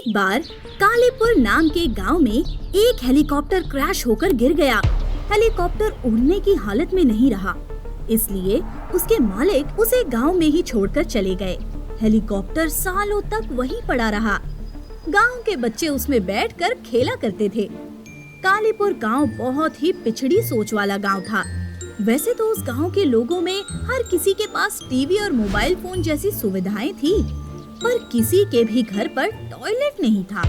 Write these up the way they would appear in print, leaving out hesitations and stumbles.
एक बार कालीपुर नाम के गांव में एक हेलीकॉप्टर क्रैश होकर गिर गया। हेलीकॉप्टर उड़ने की हालत में नहीं रहा, इसलिए उसके मालिक उसे गांव में ही छोड़कर चले गए। हेलीकॉप्टर सालों तक वहीं पड़ा रहा। गांव के बच्चे उसमें बैठकर खेला करते थे। कालीपुर गांव बहुत ही पिछड़ी सोच वाला गांव था। वैसे तो उस गांव के लोगों में हर किसी के पास टीवी और मोबाइल फोन जैसी सुविधाएं थी, पर किसी के भी घर पर टॉयलेट नहीं था।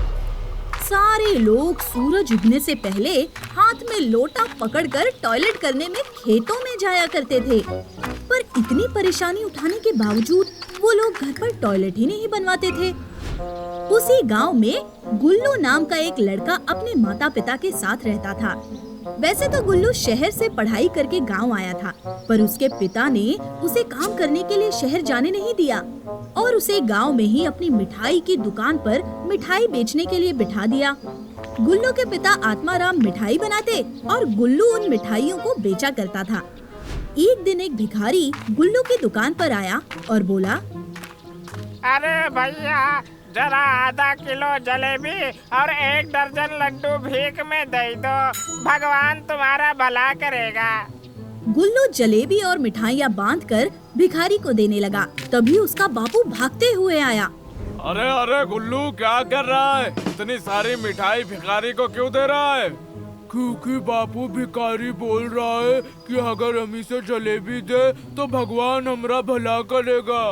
सारे लोग सूरज उगने से पहले हाथ में लोटा पकड़कर टॉयलेट करने में खेतों में जाया करते थे, पर इतनी परेशानी उठाने के बावजूद वो लोग घर पर टॉयलेट ही नहीं बनवाते थे। उसी गांव में गुल्लू नाम का एक लड़का अपने माता पिता के साथ रहता था। वैसे तो गुल्लू शहर से पढ़ाई करके गांव आया था, पर उसके पिता ने उसे काम करने के लिए शहर जाने नहीं दिया और उसे गांव में ही अपनी मिठाई की दुकान पर मिठाई बेचने के लिए बिठा दिया। गुल्लू के पिता आत्माराम मिठाई बनाते और गुल्लू उन मिठाइयों को बेचा करता था। एक दिन एक भिखारी गुल्लू की दुकान पर आया और बोला, अरे भैया, जरा आधा किलो जलेबी और 1 दर्जन लड्डू भीख में दे दो, भगवान तुम्हारा भला करेगा। गुल्लू जलेबी और मिठाइयाँ बांधकर भिखारी को देने लगा। तभी उसका बापू भागते हुए आया। अरे अरे गुल्लू, क्या कर रहा है? इतनी सारी मिठाई भिखारी को क्यों दे रहा है? क्योंकि बापू भिखारी बोल रहा है कि अगर हम इसे जलेबी दे तो भगवान हमारा भला करेगा।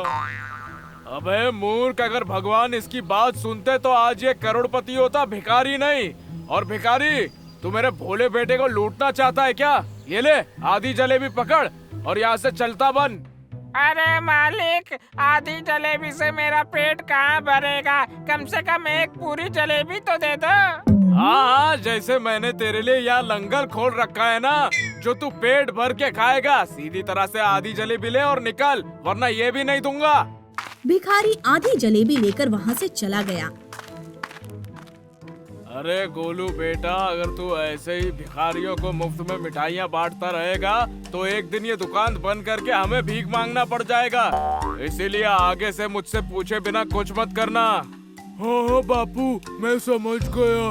अबे मूर्ख, अगर भगवान इसकी बात सुनते तो आज ये करोड़पति होता, भिखारी नहीं। और भिखारी, तू मेरे भोले बेटे को लूटना चाहता है क्या? ये ले, आधी जलेबी पकड़ और यहाँ से चलता बन। अरे मालिक, आधी जलेबी से मेरा पेट कहाँ भरेगा? कम से कम एक पूरी जलेबी तो दे दो। हाँ, जैसे मैंने तेरे लिए यहाँ लंगर खोल रखा है ना, जो तू पेट भर के खाएगा। सीधी तरह से आधी जलेबी ले और निकल, वरना ये भी नहीं दूंगा। भिखारी आधी जलेबी लेकर वहाँ से चला गया। अरे गोलू बेटा, अगर तू ऐसे ही भिखारियों को मुफ्त में मिठाइयाँ बांटता रहेगा तो एक दिन ये दुकान बंद करके हमें भीख मांगना पड़ जाएगा। इसीलिए आगे से मुझसे पूछे बिना कुछ मत करना। हाँ बापू, मैं समझ गया।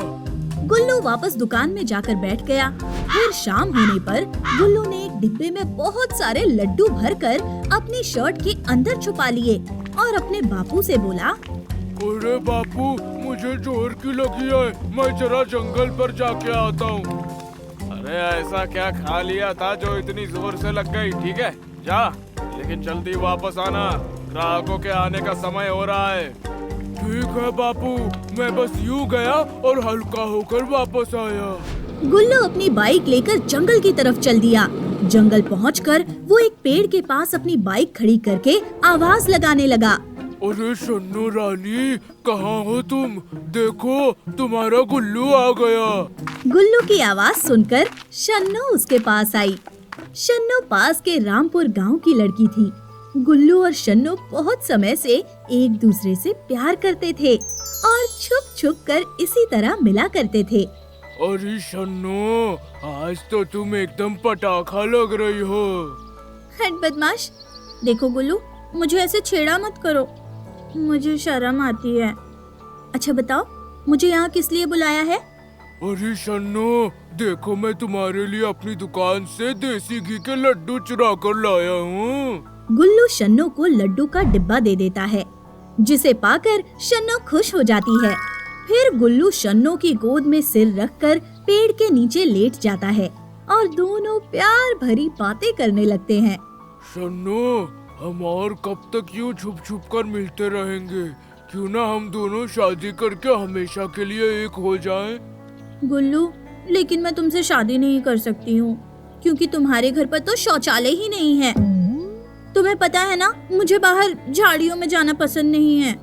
गुल्लू वापस दुकान में जाकर बैठ गया। फिर शाम होने पर गुल्लू ने एक डिब्बे में बहुत सारे लड्डू भरकर अपनी शर्ट के अंदर छुपा लिए और अपने बापू से बोला, अरे बापू, मुझे जोर की लगी है, मैं जरा जंगल पर जाके आता हूँ। अरे ऐसा क्या खा लिया था जो इतनी जोर से लग गई? ठीक है, जा, लेकिन जल्दी वापस आना, ग्राहकों के आने का समय हो रहा है। ठीक है बापू, मैं बस यूँ गया और हल्का होकर वापस आया। गुल्लू अपनी बाइक लेकर जंगल की तरफ चल दिया। जंगल पहुंचकर वो एक पेड़ के पास अपनी बाइक खड़ी करके आवाज लगाने लगा, अरे शन्नू रानी, कहाँ हो तुम? देखो, तुम्हारा गुल्लू आ गया। गुल्लू की आवाज सुनकर शन्नू उसके पास आई। शन्नू पास के रामपुर गांव की लड़की थी। गुल्लू और शन्नू बहुत समय से एक दूसरे से प्यार करते थे और छुप छुप कर इसी तरह मिला करते थे। अरे शन्नू, आज तो तुम एकदम पटाखा लग रही हो। हट बदमाश, देखो गुल्लू, मुझे ऐसे छेड़ा मत करो, मुझे शर्म आती है। अच्छा बताओ, मुझे यहाँ किस लिए बुलाया है? अरे शन्नू, देखो, मैं तुम्हारे लिए अपनी दुकान से देसी घी के लड्डू चुरा कर लाया हूँ। गुल्लू शन्नू को लड्डू का डिब्बा दे देता है, जिसे पाकर शन्नू खुश हो जाती है। फिर गुल्लू शन्नू की गोद में सिर रखकर पेड़ के नीचे लेट जाता है और दोनों प्यार भरी बातें करने लगते हैं। शन्नू, हम और कब तक यूँ छुप छुप कर मिलते रहेंगे? क्यों ना हम दोनों शादी करके हमेशा के लिए एक हो जाएं? गुल्लू, लेकिन मैं तुमसे शादी नहीं कर सकती हूँ, क्योंकि तुम्हारे घर पर तो शौचालय ही नहीं है। तुम्हें पता है ना, मुझे बाहर झाड़ियों में जाना पसंद नहीं है।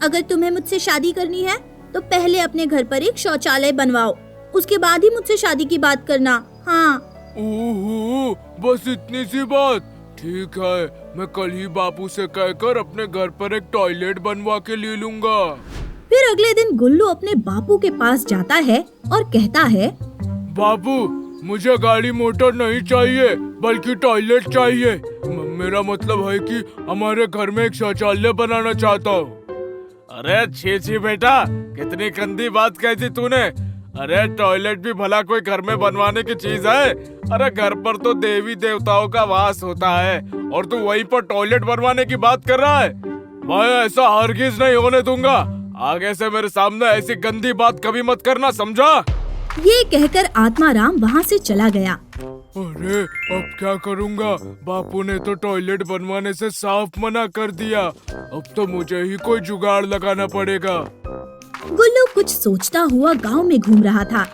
अगर तुम्हें मुझसे शादी करनी है तो पहले अपने घर पर एक शौचालय बनवाओ, उसके बाद ही मुझसे शादी की बात करना। हाँ। ओहो, बस इतनी सी बात? ठीक है, मैं कल ही बापू से कहकर अपने घर पर एक टॉयलेट बनवा के ले लूंगा। फिर अगले दिन गुल्लू अपने बापू के पास जाता है और कहता है, बाबू, मुझे गाड़ी मोटर नहीं चाहिए, बल्कि टॉयलेट चाहिए। मेरा मतलब है कि हमारे घर में एक शौचालय बनाना चाहता हूँ। अरे छी छी बेटा, कितनी गंदी बात कही थी तूने। अरे टॉयलेट भी भला कोई घर में बनवाने की चीज है? अरे घर पर तो देवी देवताओं का वास होता है और तू वहीं पर टॉयलेट बनवाने की बात कर रहा है। मैं ऐसा हरगिज नहीं होने दूंगा। आगे से मेरे सामने ऐसी गंदी बात कभी मत करना, समझा? ये कहकर आत्माराम वहाँ से चला गया। अरे अब क्या करूँगा? बापू ने तो टॉयलेट बनवाने से साफ मना कर दिया। अब तो मुझे ही कोई जुगाड़ लगाना पड़ेगा। गुल्लू कुछ सोचता हुआ गांव में घूम रहा था।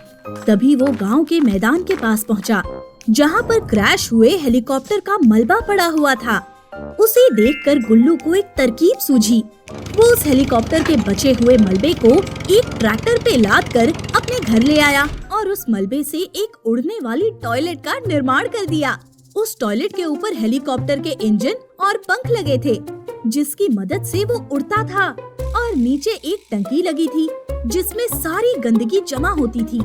तभी वो गांव के मैदान के पास पहुंचा, जहां पर क्रैश हुए हेलीकॉप्टर का मलबा पड़ा हुआ था। उसे देखकर गुल्लू को एक तरकीब सूझी। वो उस हेलीकॉप्टर के बचे हुए मलबे को एक ट्रैक्टर पे लाद कर अपने घर ले आया और उस मलबे से एक उड़ने वाली टॉयलेट का निर्माण कर दिया। उस टॉयलेट के ऊपर हेलीकॉप्टर के इंजन और पंख लगे थे, जिसकी मदद से वो उड़ता था, और नीचे एक टंकी लगी थी जिसमें सारी गंदगी जमा होती थी।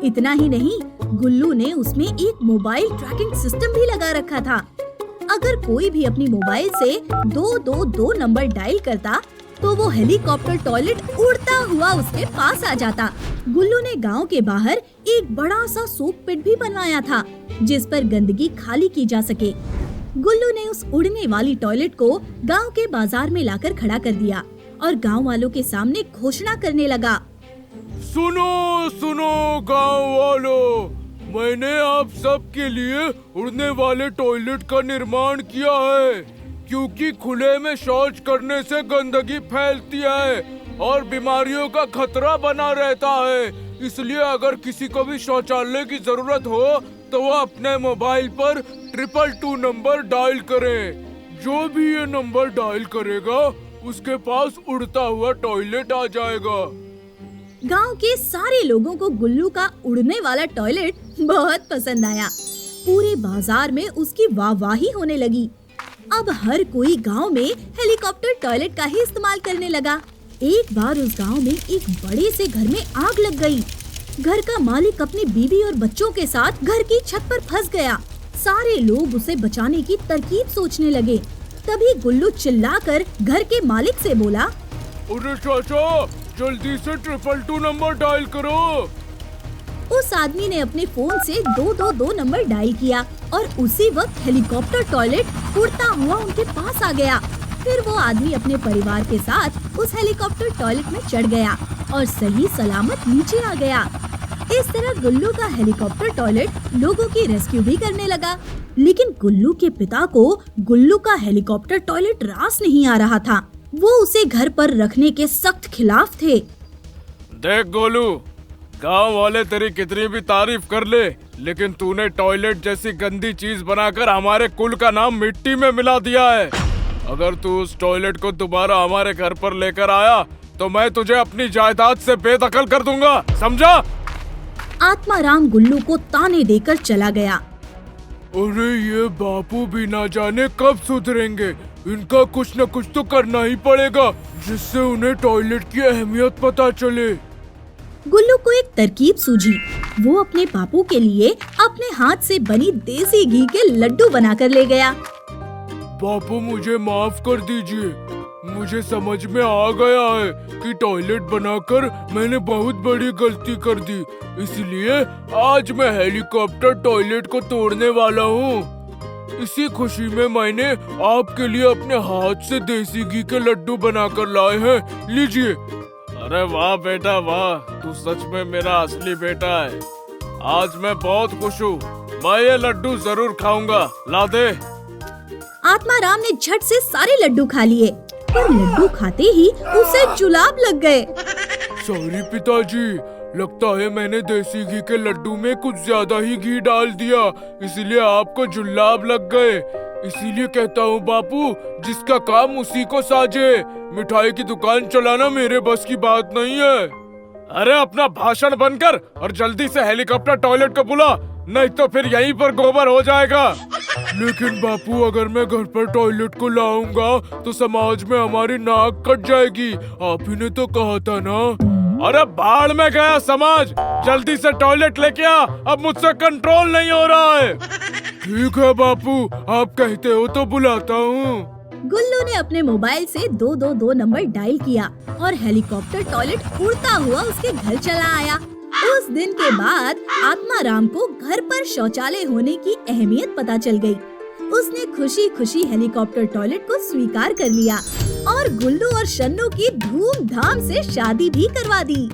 इतना ही नहीं, गुल्लू ने उसमें एक मोबाइल ट्रैकिंग सिस्टम भी लगा रखा था। अगर कोई भी अपनी मोबाइल से 222 नंबर डायल करता तो वो हेलीकॉप्टर टॉयलेट उड़ता हुआ उसके पास आ जाता। गुल्लू ने गांव के बाहर एक बड़ा सा सोक पिट भी बनवाया था, जिस पर गंदगी खाली की जा सके। गुल्लू ने उस उड़ने वाली टॉयलेट को गांव के बाजार में लाकर खड़ा कर दिया और गांव वालों के सामने घोषणा करने लगा। सुनो सुनो गांव वालों, मैंने आप सब के लिए उड़ने वाले टॉयलेट का निर्माण किया है, क्योंकि खुले में शौच करने से गंदगी फैलती है और बीमारियों का खतरा बना रहता है। इसलिए अगर किसी को भी शौचालय की जरूरत हो तो वो अपने मोबाइल पर 222 नंबर डायल करे। जो भी ये नंबर डायल करेगा उसके पास उड़ता हुआ टॉयलेट आ जाएगा। गांव के सारे लोगों को गुल्लू का उड़ने वाला टॉयलेट बहुत पसंद आया। पूरे बाजार में उसकी वाहवाही होने लगी। अब हर कोई गांव में हेलीकॉप्टर टॉयलेट का ही इस्तेमाल करने लगा। एक बार उस गांव में एक बड़े से घर में आग लग गई। घर का मालिक अपनी बीवी और बच्चों के साथ घर की छत पर फंस गया। सारे लोग उसे बचाने की तरकीब सोचने लगे। तभी गुल्लू चिल्लाकर घर के मालिक से बोला, अरे चाचा, जल्दी से 222 नंबर डायल करो। उस आदमी ने अपने फोन से 222 नंबर डायल किया और उसी वक्त हेलीकॉप्टर टॉयलेट उड़ता हुआ उनके पास आ गया। फिर वो आदमी अपने परिवार के साथ उस हेलीकॉप्टर टॉयलेट में चढ़ गया और सही सलामत नीचे आ गया। इस तरह गुल्लू का हेलीकॉप्टर टॉयलेट लोगों की रेस्क्यू भी करने लगा। लेकिन गुल्लू के पिता को गुल्लू का हेलीकॉप्टर टॉयलेट रास नहीं आ रहा था। वो उसे घर पर रखने के सख्त खिलाफ थे। देख गोलू, गांव वाले तेरी कितनी भी तारीफ कर ले, लेकिन तूने टॉयलेट जैसी गंदी चीज बनाकर हमारे कुल का नाम मिट्टी में मिला दिया है। अगर तू उस टॉयलेट को दोबारा हमारे घर पर लेकर आया तो मैं तुझे अपनी जायदाद से बेदखल कर दूंगा, समझा? आत्माराम गुल्लू को ताने देकर चला गया। अरे ये बापू भी ना जाने कब सुधरेंगे। इनका कुछ न कुछ तो करना ही पड़ेगा, जिससे उन्हें टॉयलेट की अहमियत पता चले। गुल्लू को एक तरकीब सूझी। वो अपने बापू के लिए अपने हाथ से बनी देसी घी के लड्डू बनाकर ले गया। बापू, मुझे माफ कर दीजिए। मुझे समझ में आ गया है कि टॉयलेट बनाकर मैंने बहुत बड़ी गलती कर दी, इसलिए आज मैं हेलीकॉप्टर टॉयलेट को तोड़ने वाला हूँ। इसी खुशी में मैंने आपके लिए अपने हाथ से देसी घी के लड्डू बनाकर लाए हैं, लीजिए। अरे वाह बेटा वाह, तू सच में मेरा असली बेटा है। आज मैं बहुत खुश हूँ। मैं ये लड्डू जरूर खाऊंगा, ला दे। आत्माराम ने झट से सारे लड्डू खा लिए, पर लड्डू खाते ही उसे जुलाब लग गए। सॉरी पिताजी, लगता है मैंने देसी घी के लड्डू में कुछ ज्यादा ही घी डाल दिया, इसीलिए आपको जुलाब लग गए। इसीलिए कहता हूँ बापू, जिसका काम उसी को साजे। मिठाई की दुकान चलाना मेरे बस की बात नहीं है। अरे अपना भाषण बंद कर और जल्दी से हेलीकॉप्टर टॉयलेट को बुला, नहीं तो फिर यहीं पर गोबर हो जाएगा। लेकिन बापू, अगर मैं घर पर टॉयलेट को लाऊंगा तो समाज में हमारी नाक कट जाएगी। आप ही ने तो कहा था ना। अरे बाढ़ में गया समाज, जल्दी से टॉयलेट लेके आ, अब मुझसे कंट्रोल नहीं हो रहा है। ठीक है बापू, आप कहते हो तो बुलाता हूँ। गुल्लू ने अपने मोबाइल से 222 नंबर डायल किया और हेलीकॉप्टर टॉयलेट उड़ता हुआ उसके घर चला आया। उस दिन के बाद आत्माराम को घर पर शौचालय होने की अहमियत पता चल गई। उसने खुशी खुशी हेलीकॉप्टर टॉयलेट को स्वीकार कर लिया और गुल्लू और शन्नू की धूमधाम से शादी भी करवा दी।